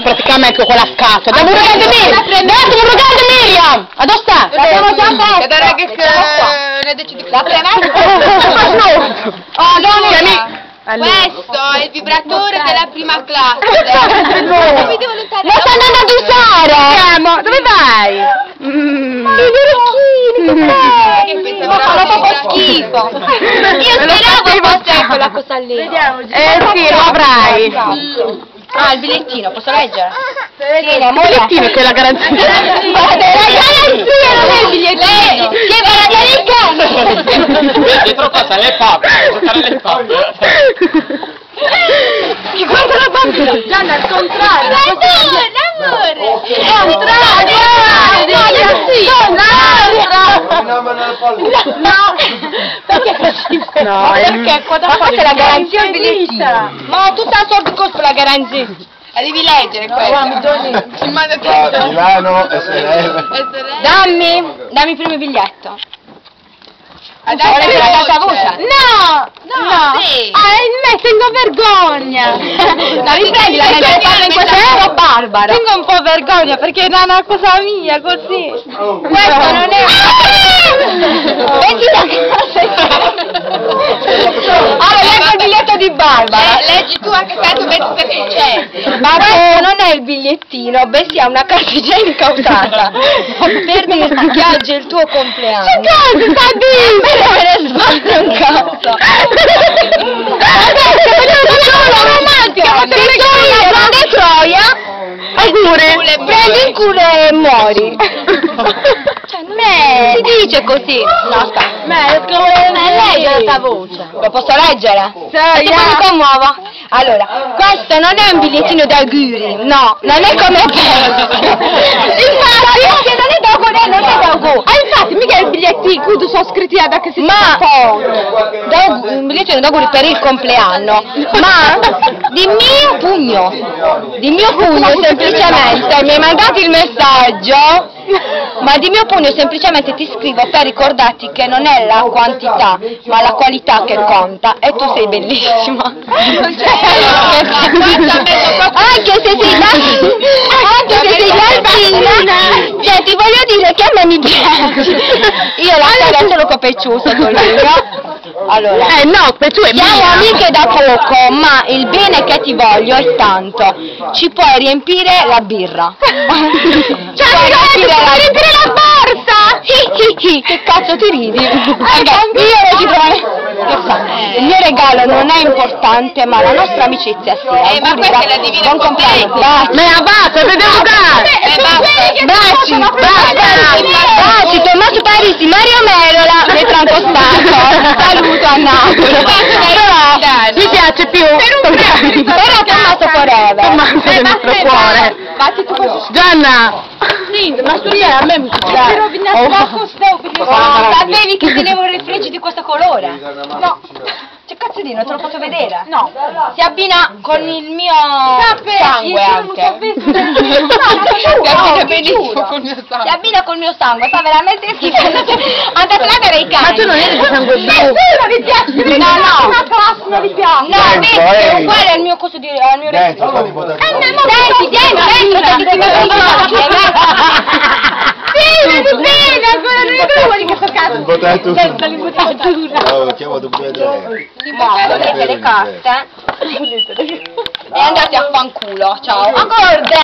praticamente quella scatola. Abbiamo un regalo di Miriam! Dove sta? L'abbiamo già fatto! Ne decidi la premessa? Questo è il vibratore della prima classe. Lo sto andando ad usare! Dove vai? I orecchini, Che fa proprio schifo. Io speravo fosse quella cosa lì. sì, lo avrai. Ah, il bigliettino, posso leggere? Sì, il bigliettino che è la garanzia. La garanzia non è il bigliettino. Che Dietro cosa? Le pappe, giocare alle pappe. Che guarda la bambina? Gianna, al contrario. L'amore! No, perché così? No, perché qua da Questa è la garanzia o il bigliettino? Ma tu sai soldi costo la garanzia. La devi leggere questa. Milano, SRL. Dammi il primo biglietto. Adesso la casa voce. No! Sì. Me tengo vergogna! No, riprendila, in questa barbara. Tengo un po' vergogna perché è una cosa mia, così. Questo non è... Metti da casa. Allora, leggo il biglietto di Barbara. Leggi tu anche se tu vedi perché c'è. Ma questo non è il bigliettino, bensì è una carta igienica usata per dirti che oggi è il tuo compleanno. Che cosa sta a dire? Me ne sbaglio in cazzo. Adesso romantica, prende Troia, augure, prendi il culo e muori. Si dice così. No, aspetta. Legge la tua voce. Lo posso leggere? Sì, ti commuovo. Allora, questo non è un bigliettino d'auguri, no, non è come te. Infatti, perché non è d'auguri, non è d'auguri. Infatti, mica il biglietto in cui tu sono scritti da che si un biglietto d'auguri per il compleanno, ma di mio pugno semplicemente mi hai mandato il messaggio. Ma di mio pugno semplicemente ti scrivo per ricordarti che non è la quantità, ma la qualità che conta. E tu sei bellissima. Anche se sei latina, cioè ti voglio dire che a me mi piace. Io la storia solo con Pecciuso con lui, no? Allora, no, Pecciu è siamo amiche da poco, ma il bene che ti voglio è tanto. Ci puoi riempire la birra. Cioè, riempire la borsa! Che cazzo ti ridi? Il mio regalo non è importante, ma la nostra amicizia sì. Ma questa è la divina buon compleanno. Basta, vedevo baci, Tommaso Parisi, Mario Merola, mi è francostato. Saluto a Napoli. Mi piace più. Però Tommaso Forever. Tommaso del nostro cuore. Gianna! Sì, ma a me mi piace. Sapevi che tenevo il rifrigio di questo colore? No. Che cazzo di, non te lo posso vedere? No. Si abbina con il mio sangue anche. Si abbina col mio sangue, fa veramente schifo. Andate là per i cani. Ma tu non eri di sangue blu? Nessuno vi piace. No. Non vi piace. No, vedi, è uguale al mio coso di... al mio Dentro, fatti dentro, che ti vedo chiamo tu vedere. le carte e andate a fanculo, ciao. Ancora